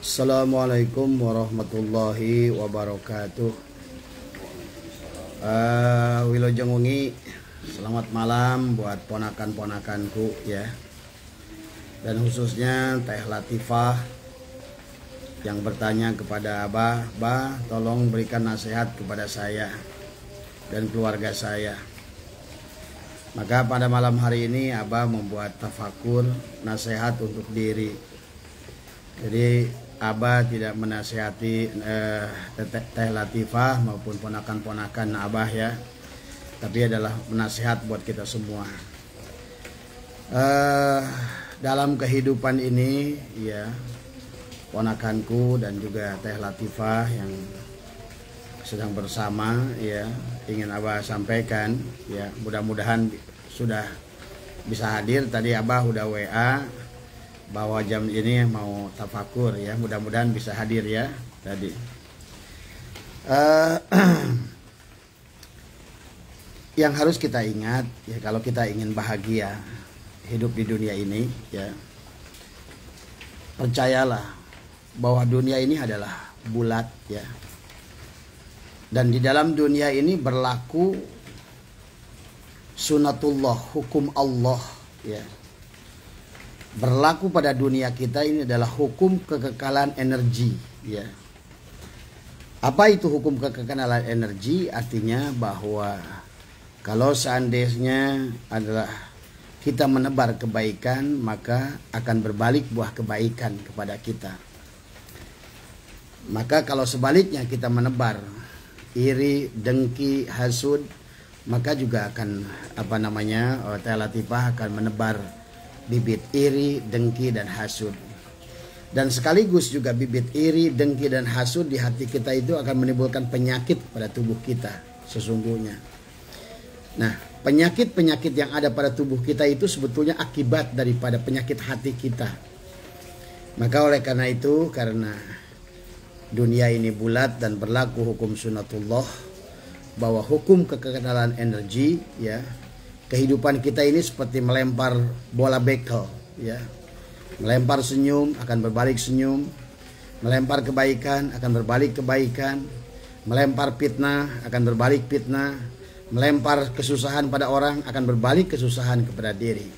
Assalamualaikum warahmatullahi wabarakatuh. Wilujeng wengi, selamat malam buat ponakan-ponakanku ya. Dan khususnya Teh Latifah yang bertanya kepada Abah, "Bah, tolong berikan nasihat kepada saya dan keluarga saya." Maka pada malam hari ini Abah membuat tafakur nasihat untuk diri. Jadi Abah tidak menasihati Teh Latifah maupun ponakan-ponakan Abah ya, tapi adalah menasihat buat kita semua. Dalam kehidupan ini ya, ponakanku dan juga Teh Latifah yang sedang bersama ya, ingin Abah sampaikan ya, mudah-mudahan sudah bisa hadir. Tadi Abah udah WA bahwa jam ini mau tafakur ya, mudah-mudahan bisa hadir ya tadi. Yang harus kita ingat ya, kalau kita ingin bahagia hidup di dunia ini ya, percayalah bahwa dunia ini adalah bulat ya, dan di dalam dunia ini berlaku sunatullah, hukum Allah ya. Berlaku pada dunia kita ini adalah hukum kekekalan energi ya. Apa itu hukum kekekalan energi? Artinya bahwa kalau seandainya adalah kita menebar kebaikan, maka akan berbalik buah kebaikan kepada kita. Maka kalau sebaliknya kita menebar iri, dengki, hasud, maka juga akan Teh Latifah akan menebar bibit iri, dengki, dan hasud. Dan sekaligus juga bibit iri, dengki, dan hasud di hati kita itu akan menimbulkan penyakit pada tubuh kita sesungguhnya. Nah, penyakit-penyakit yang ada pada tubuh kita itu sebetulnya akibat daripada penyakit hati kita. Maka oleh karena itu, karena dunia ini bulat dan berlaku hukum sunatullah, bahwa hukum kekekalan energi ya, kehidupan kita ini seperti melempar bola bekel ya. Melempar senyum akan berbalik senyum, melempar kebaikan akan berbalik kebaikan, melempar fitnah akan berbalik fitnah, melempar kesusahan pada orang akan berbalik kesusahan kepada diri.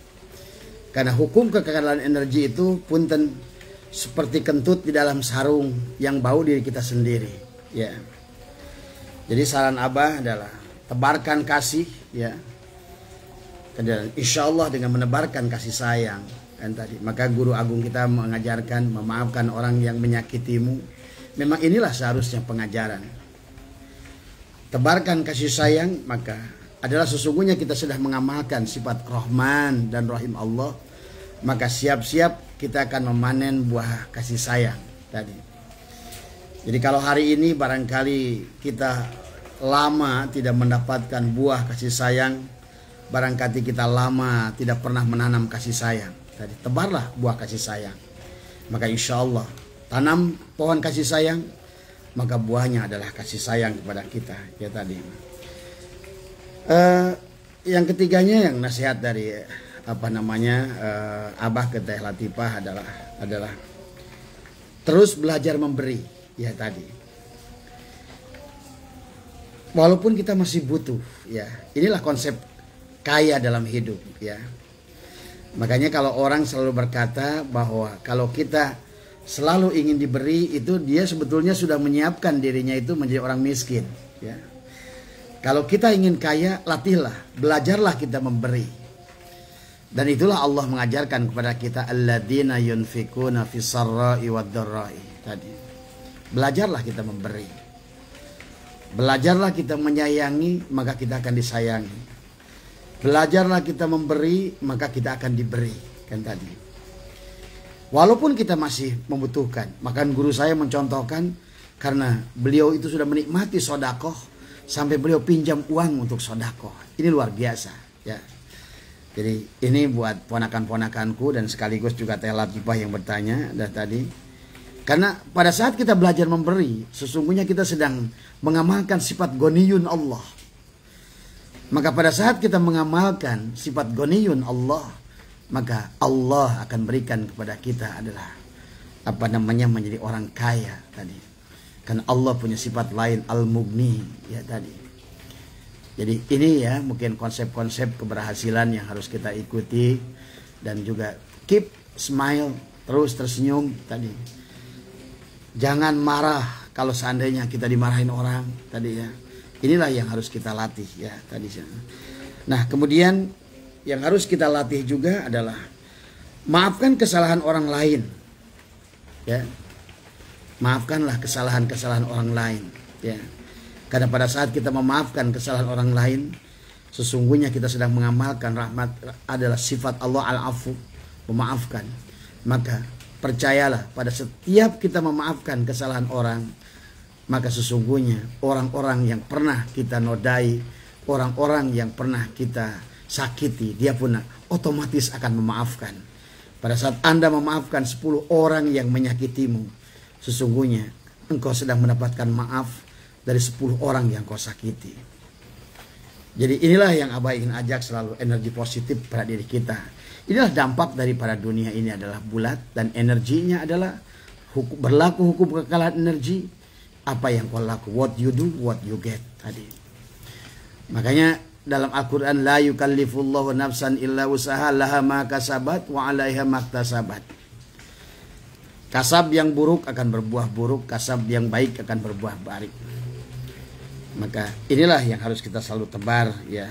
Karena hukum kekekalan energi itu punten seperti kentut di dalam sarung yang bau diri kita sendiri ya. Jadi saran Abah adalah tebarkan kasih ya. Dan insya Allah dengan menebarkan kasih sayang kan tadi, maka guru agung kita mengajarkan memaafkan orang yang menyakitimu. Memang inilah seharusnya pengajaran. Tebarkan kasih sayang, maka adalah sesungguhnya kita sudah mengamalkan sifat Rahman dan Rahim Allah. Maka siap-siap kita akan memanen buah kasih sayang tadi. Jadi kalau hari ini barangkali kita lama tidak mendapatkan buah kasih sayang, barangkali kita lama tidak pernah menanam kasih sayang tadi, tebarlah buah kasih sayang. Maka insya Allah tanam pohon kasih sayang, maka buahnya adalah kasih sayang kepada kita ya tadi. Yang ketiganya yang nasihat dari Abah ke Teh Latifah adalah terus belajar memberi ya tadi. Walaupun kita masih butuh ya, inilah konsep kaya dalam hidup ya. Makanya kalau orang selalu berkata bahwa kalau kita selalu ingin diberi, itu dia sebetulnya sudah menyiapkan dirinya itu menjadi orang miskin ya. Kalau kita ingin kaya, latihlah, belajarlah kita memberi. Dan itulah Allah mengajarkan kepada kita alladzina yunfikuna fis sarra'i wad dharra'i tadi. Belajarlah kita memberi. Belajarlah kita menyayangi, maka kita akan disayangi. Belajarlah kita memberi, maka kita akan diberi kan tadi. Walaupun kita masih membutuhkan, maka guru saya mencontohkan karena beliau itu sudah menikmati sodakoh sampai beliau pinjam uang untuk sodakoh. Ini luar biasa ya. Jadi ini buat ponakan-ponakanku dan sekaligus juga Teh Latifah yang bertanya tadi. Karena pada saat kita belajar memberi, sesungguhnya kita sedang mengamalkan sifat Ghaniyun Allah. Maka pada saat kita mengamalkan sifat Ghaniyun Allah, maka Allah akan berikan kepada kita adalah menjadi orang kaya tadi. Karena Allah punya sifat lain, al-mughni ya tadi. Jadi ini ya mungkin konsep-konsep keberhasilan yang harus kita ikuti, dan juga keep smile, terus tersenyum tadi. Jangan marah kalau seandainya kita dimarahin orang tadi ya. Inilah yang harus kita latih ya tadi. Nah, kemudian yang harus kita latih juga adalah maafkan kesalahan orang lain. Ya. Maafkanlah kesalahan-kesalahan orang lain ya. Karena pada saat kita memaafkan kesalahan orang lain, sesungguhnya kita sedang mengamalkan rahmat, adalah sifat Allah al-afu, memaafkan. Maka percayalah, pada setiap kita memaafkan kesalahan orang, maka sesungguhnya orang-orang yang pernah kita nodai, orang-orang yang pernah kita sakiti, dia pun otomatis akan memaafkan. Pada saat Anda memaafkan 10 orang yang menyakitimu, sesungguhnya engkau sedang mendapatkan maaf dari 10 orang yang kau sakiti. Jadi inilah yang Abah ingin ajak, selalu energi positif pada diri kita. Inilah dampak daripada dunia ini adalah bulat, dan energinya adalah berlaku hukum kekalahan energi. Apa yang kau laku, what you do, what you get tadi. Makanya dalam Al-Quran, la yukallifullahu nafsan illa usaha laha ma kasabat wa alaiha maktasabat. Kasab yang buruk akan berbuah buruk, kasab yang baik akan berbuah baik. Maka inilah yang harus kita selalu tebar ya,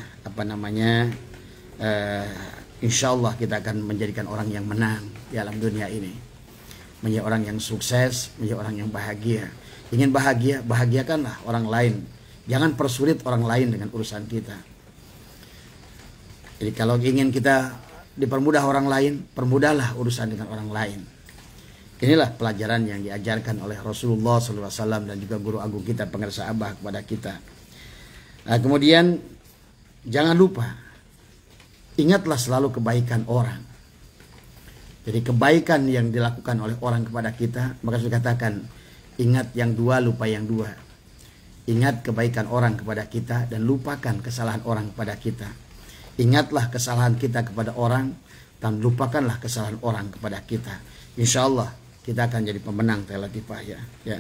insya Allah kita akan menjadikan orang yang menang di alam dunia ini, menjadi orang yang sukses, menjadi orang yang bahagia. Ingin bahagia, bahagiakanlah orang lain. Jangan persulit orang lain dengan urusan kita. Jadi kalau ingin kita dipermudah orang lain, permudahlah urusan dengan orang lain. Inilah pelajaran yang diajarkan oleh Rasulullah SAW dan juga guru agung kita, pengarsa Abah, kepada kita. Nah, kemudian jangan lupa, ingatlah selalu kebaikan orang. Jadi kebaikan yang dilakukan oleh orang kepada kita, maka saya katakan, ingat yang dua, lupa yang dua. Ingat kebaikan orang kepada kita dan lupakan kesalahan orang kepada kita. Ingatlah kesalahan kita kepada orang dan lupakanlah kesalahan orang kepada kita. Insya Allah kita akan jadi pemenang Latifah ya.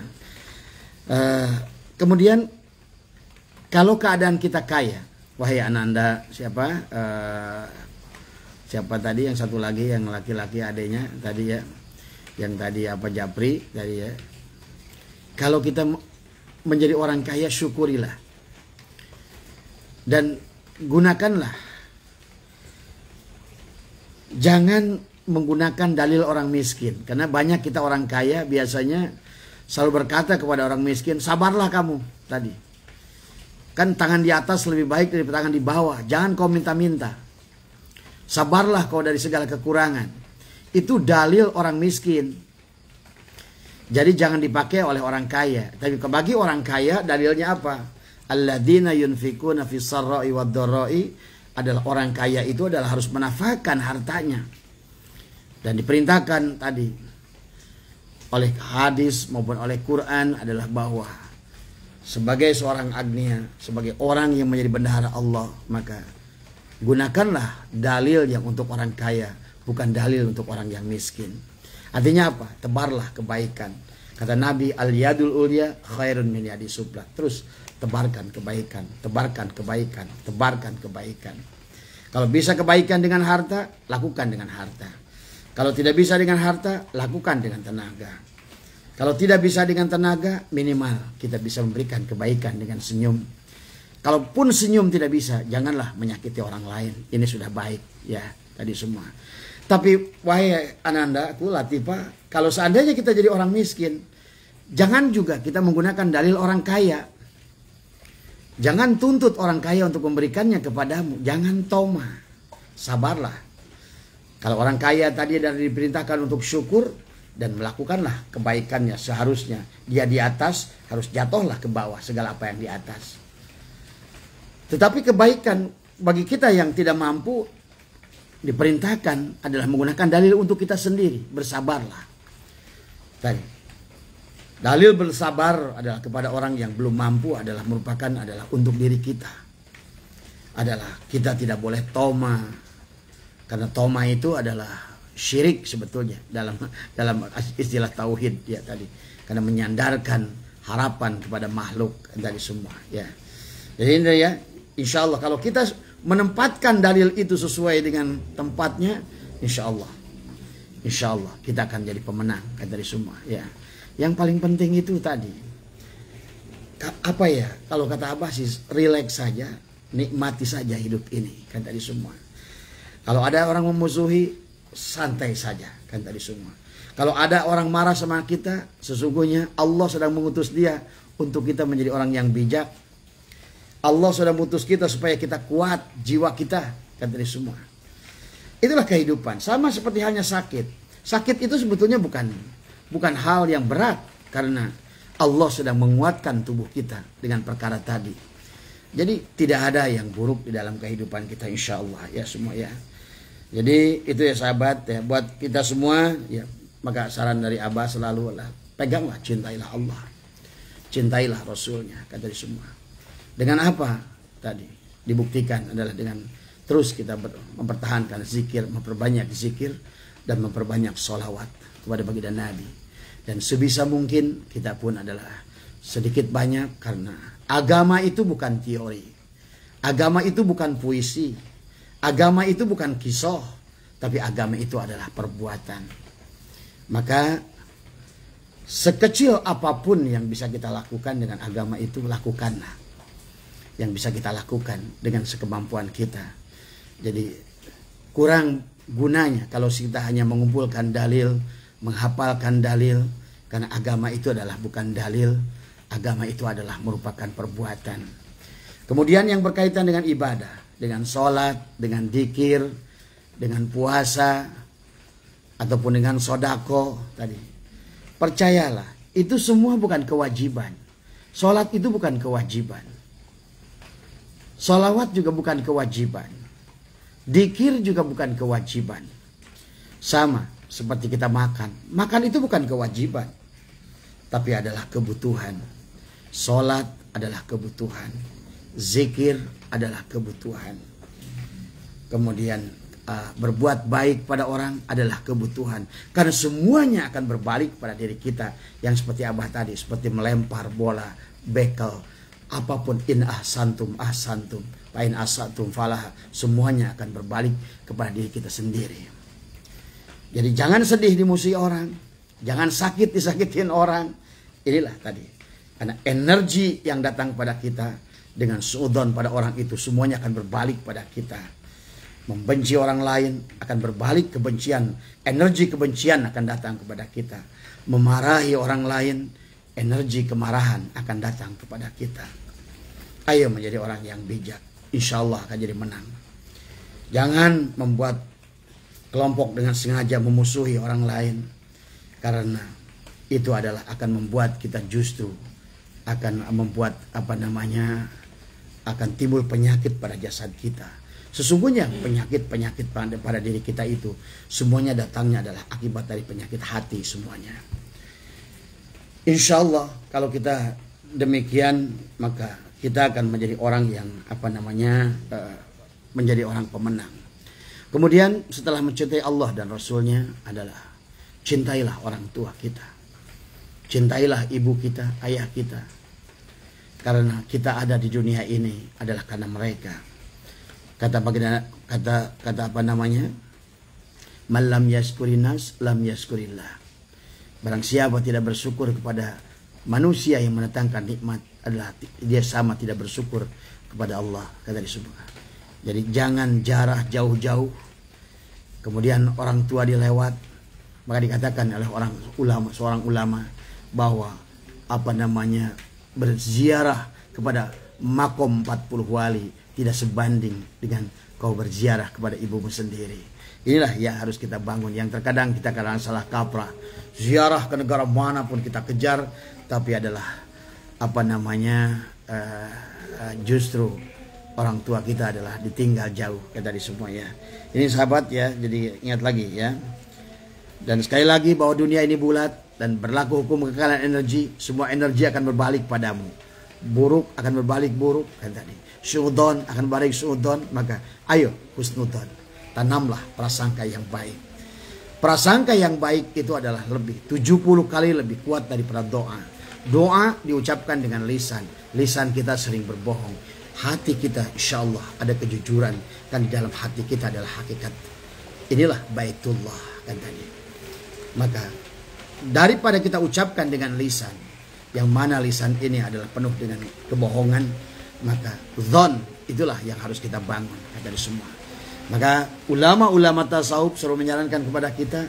Kemudian kalau keadaan kita kaya, wahai Ananda, siapa tadi yang satu lagi, yang laki-laki adanya tadi ya, yang tadi Japri tadi ya. Kalau kita menjadi orang kaya, syukurilah. Dan gunakanlah. Jangan menggunakan dalil orang miskin. Karena banyak kita orang kaya biasanya selalu berkata kepada orang miskin, sabarlah kamu tadi. Kan tangan di atas lebih baik daripada tangan di bawah. Jangan kau minta-minta. Sabarlah kau dari segala kekurangan. Itu dalil orang miskin. Jadi jangan dipakai oleh orang kaya. Tapi bagi orang kaya dalilnya apa? Alladzina yunfikuna fis sarra'i wad dharra'i, adalah orang kaya itu adalah harus menafkahkan hartanya. Dan diperintahkan tadi oleh hadis maupun oleh Quran adalah bahwa sebagai seorang agnia, sebagai orang yang menjadi bendahara Allah, maka gunakanlah dalil yang untuk orang kaya, bukan dalil untuk orang yang miskin. Artinya apa? Tebarlah kebaikan. Kata Nabi, al-yadul ulya khairun min yadi sufla. Terus tebarkan kebaikan, tebarkan kebaikan, tebarkan kebaikan. Kalau bisa kebaikan dengan harta, lakukan dengan harta. Kalau tidak bisa dengan harta, lakukan dengan tenaga. Kalau tidak bisa dengan tenaga, minimal kita bisa memberikan kebaikan dengan senyum. Kalaupun senyum tidak bisa, janganlah menyakiti orang lain. Ini sudah baik ya tadi semua. Tapi wahai Ananda, aku Latifah, kalau seandainya kita jadi orang miskin, jangan juga kita menggunakan dalil orang kaya. Jangan tuntut orang kaya untuk memberikannya kepadamu. Jangan toma. Sabarlah. Kalau orang kaya tadi diperintahkan untuk syukur dan melakukanlah kebaikannya seharusnya. Dia di atas, harus jatuhlah ke bawah segala apa yang di atas. Tetapi kebaikan bagi kita yang tidak mampu, diperintahkan adalah menggunakan dalil untuk kita sendiri. Bersabarlah. Tadi dalil bersabar adalah kepada orang yang belum mampu, adalah untuk diri kita. Adalah kita tidak boleh toma. Karena toma itu adalah syirik sebetulnya dalam istilah tauhid ya tadi, karena menyandarkan harapan kepada makhluk dari semua ya. Jadi ini ya, insya Allah kalau kita menempatkan dalil itu sesuai dengan tempatnya, insya Allah kita akan jadi pemenang dari semua ya. Yang paling penting itu tadi apa ya, kalau kata Abah sih, relax saja, nikmati saja hidup ini kan tadi semua. Kalau ada orang memusuhi, santai saja kan tadi semua. Kalau ada orang marah sama kita, sesungguhnya Allah sedang mengutus dia untuk kita menjadi orang yang bijak. Allah sudah mengutus kita supaya kita kuat jiwa kita kan tadi semua. Itulah kehidupan. Sama seperti halnya sakit. Sakit itu sebetulnya bukan hal yang berat, karena Allah sedang menguatkan tubuh kita dengan perkara tadi. Jadi tidak ada yang buruk di dalam kehidupan kita, insya Allah ya semua ya. Jadi itu ya sahabat ya, buat kita semua ya. Maka saran dari Abah selalu lah, peganglah, cintailah Allah, cintailah Rasulnya kata semua. Dengan apa tadi dibuktikan adalah dengan terus kita mempertahankan zikir, memperbanyak zikir dan memperbanyak sholawat kepada baginda Nabi. Dan sebisa mungkin kita pun adalah sedikit banyak, karena agama itu bukan teori, agama itu bukan puisi, agama itu bukan kisah, tapi agama itu adalah perbuatan. Maka sekecil apapun yang bisa kita lakukan dengan agama itu, lakukanlah. Yang bisa kita lakukan dengan sekemampuan kita. Jadi kurang gunanya kalau kita hanya mengumpulkan dalil, menghafalkan dalil, karena agama itu adalah bukan dalil, agama itu adalah merupakan perbuatan. Kemudian yang berkaitan dengan ibadah, dengan sholat, dengan dzikir, dengan puasa, ataupun dengan sodako tadi, percayalah itu semua bukan kewajiban. Sholat itu bukan kewajiban, sholawat juga bukan kewajiban, dzikir juga bukan kewajiban. Sama seperti kita makan itu bukan kewajiban, tapi adalah kebutuhan. Sholat adalah kebutuhan, zikir adalah kebutuhan, kemudian berbuat baik pada orang adalah kebutuhan, karena semuanya akan berbalik pada diri kita. Yang seperti Abah tadi, seperti melempar bola, bekel, apapun, in ahsantum ahsantum, fa in asatum falah, semuanya akan berbalik kepada diri kita sendiri. Jadi jangan sedih dimusuhi orang, jangan sakit disakitin orang. Inilah tadi, karena energi yang datang pada kita dengan suudzon pada orang itu, semuanya akan berbalik pada kita. Membenci orang lain akan berbalik kebencian, energi kebencian akan datang kepada kita. Memarahi orang lain, energi kemarahan akan datang kepada kita. Ayo menjadi orang yang bijak, insya Allah akan jadi menang. Jangan membuat kelompok dengan sengaja memusuhi orang lain, karena itu adalah akan membuat kita justru akan membuat akan timbul penyakit pada jasad kita. Sesungguhnya penyakit-penyakit pada diri kita itu semuanya datangnya adalah akibat dari penyakit hati semuanya. Insya Allah kalau kita demikian, maka kita akan menjadi orang yang menjadi orang pemenang. Kemudian setelah mencintai Allah dan Rasulnya adalah cintailah orang tua kita, cintailah ibu kita, ayah kita, karena kita ada di dunia ini adalah karena mereka. Kata man lam yaskurinas lam yaskurillah. Barang siapa tidak bersyukur kepada manusia yang mendatangkan nikmat, adalah dia sama tidak bersyukur kepada Allah, kata disebut. Jadi jangan jarah jauh-jauh, kemudian orang tua dilewat. Maka dikatakan oleh seorang ulama bahwa berziarah kepada makom 40 wali tidak sebanding dengan kau berziarah kepada ibumu sendiri. Inilah yang harus kita bangun. Yang terkadang kita kadang salah kaprah. Ziarah ke negara manapun kita kejar, tapi adalah justru orang tua kita adalah ditinggal jauh dari semuanya. Ini sahabat ya, jadi ingat lagi ya. Dan sekali lagi bahwa dunia ini bulat dan berlaku hukum kekekalan energi. Semua energi akan berbalik padamu. Buruk akan berbalik buruk kan tadi. Suudzon akan balik suudzon, maka ayo husnudzon, tanamlah prasangka yang baik. Prasangka yang baik itu adalah lebih 70 kali lebih kuat daripada doa. Doa diucapkan dengan lisan. Lisan kita sering berbohong. Hati kita insya Allah ada kejujuran. Dan di dalam hati kita adalah hakikat. Inilah Baitullah kan tadi. Maka daripada kita ucapkan dengan lisan, yang mana lisan ini adalah penuh dengan kebohongan, maka dzon itulah yang harus kita bangun dari semua. Maka ulama-ulama tasawuf selalu menyarankan kepada kita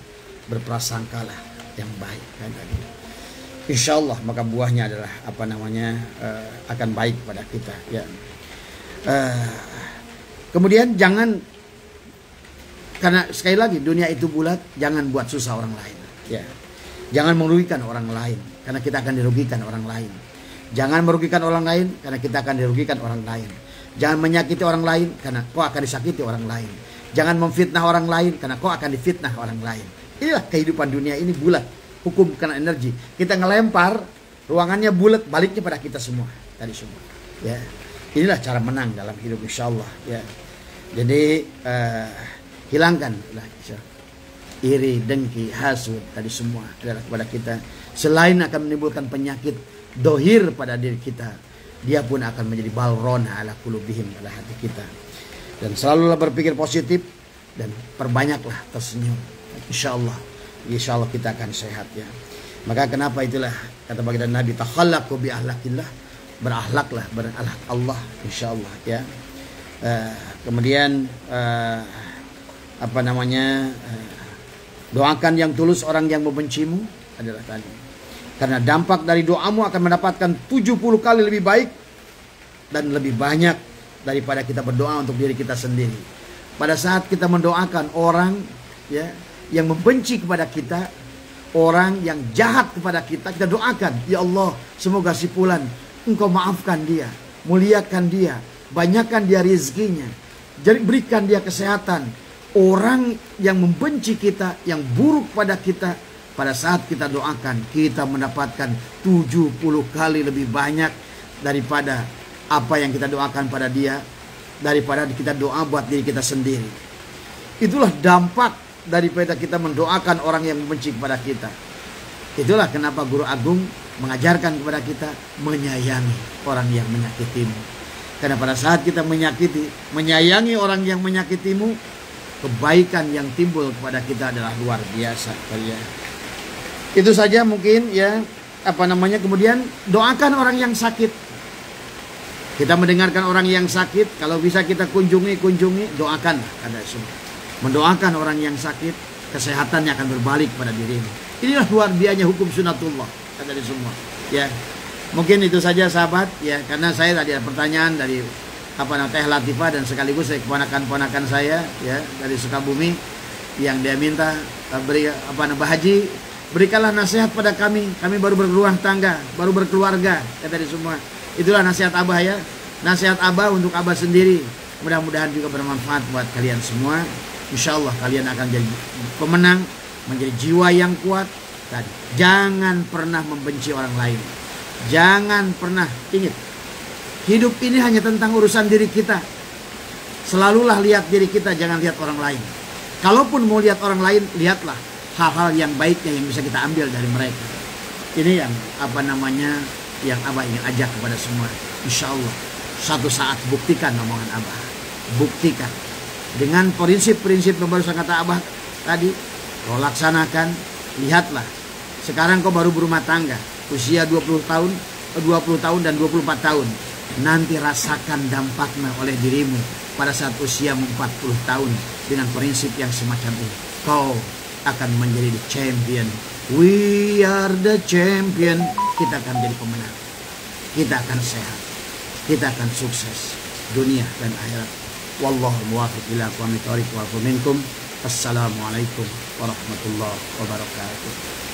berprasangkalah yang baik kan tadi. Insya Allah maka buahnya adalah akan baik pada kita ya. Kemudian jangan, karena sekali lagi dunia itu bulat, jangan buat susah orang lain ya. Jangan merugikan orang lain karena kita akan dirugikan orang lain. Jangan merugikan orang lain karena kita akan dirugikan orang lain. Jangan menyakiti orang lain karena kau akan disakiti orang lain. Jangan memfitnah orang lain karena kau akan difitnah orang lain. Inilah kehidupan dunia ini bulat. Hukum karena energi. Kita ngelempar, ruangannya bulat, baliknya pada kita semua. Tadi semua. Ya. Inilah cara menang dalam hidup insyaallah. Ya. Jadi hilangkan iri, dengki, hasud tadi semua adalah kepada kita. Selain akan menimbulkan penyakit dohir pada diri kita, dia pun akan menjadi balrona ala qulubihim, pada hati kita. Dan selalulah berpikir positif dan perbanyaklah tersenyum. Insyaallah kita akan sehat ya. Maka kenapa itulah kata baginda Nabi, takhallaqu bi ahlakillah, berakhlaklah berakhlak Allah insyaallah ya. Kemudian doakan yang tulus orang yang membencimu adalah tadi. Karena dampak dari doamu akan mendapatkan 70 kali lebih baik dan lebih banyak daripada kita berdoa untuk diri kita sendiri. Pada saat kita mendoakan orang ya yang membenci kepada kita, orang yang jahat kepada kita, kita doakan, ya Allah, semoga si fulan Engkau maafkan dia, muliakan dia, banyakkan dia rezekinya, berikan dia kesehatan. Orang yang membenci kita, yang buruk pada kita, pada saat kita doakan, kita mendapatkan 70 kali lebih banyak daripada apa yang kita doakan pada dia, daripada kita doa buat diri kita sendiri. Itulah dampak daripada kita mendoakan orang yang membenci kepada kita. Itulah kenapa Guru Agung mengajarkan kepada kita menyayangi orang yang menyakitimu. Karena pada saat kita menyayangi orang yang menyakitimu, kebaikan yang timbul kepada kita adalah luar biasa ya. Itu saja mungkin ya, kemudian doakan orang yang sakit. Kita mendengarkan orang yang sakit, kalau bisa kita kunjungi, doakan ada semua. Mendoakan orang yang sakit, kesehatannya akan berbalik pada dirimu. Inilah luar biasanya hukum sunatullah kata semua. Ya. Mungkin itu saja sahabat ya, karena saya tadi ada pertanyaan dari Teh Latifah dan sekaligus keponakan-ponakan saya ya dari Sukabumi yang dia minta Mbah Haji, berikanlah nasihat pada kami baru berumah tangga, baru berkeluarga, kata dia semua. Itulah nasihat Abah ya. Nasihat Abah untuk Abah sendiri. Mudah-mudahan juga bermanfaat buat kalian semua. Insyaallah kalian akan jadi pemenang, menjadi jiwa yang kuat. Tadi, jangan pernah membenci orang lain. Jangan pernah, ingat, hidup ini hanya tentang urusan diri kita. Selalulah lihat diri kita, jangan lihat orang lain. Kalaupun mau lihat orang lain, lihatlah hal-hal yang baiknya yang bisa kita ambil dari mereka. Ini yang yang Abah ingin ajak kepada semua. Insya Allah satu saat buktikan omongan Abah. Buktikan dengan prinsip-prinsip yang baru kata Abah tadi, kau laksanakan. Lihatlah, sekarang kau baru berumah tangga, usia 20 tahun dan 24 tahun. Nanti rasakan dampaknya oleh dirimu pada saat usia 40 tahun dengan prinsip yang semacam ini. Kau akan menjadi the champion. We are the champion. Kita akan jadi pemenang. Kita akan sehat. Kita akan sukses dunia dan akhirat. Wallahu muwaffiq ila aqwamit thoriq wa minkum. Assalamualaikum warahmatullahi wabarakatuh.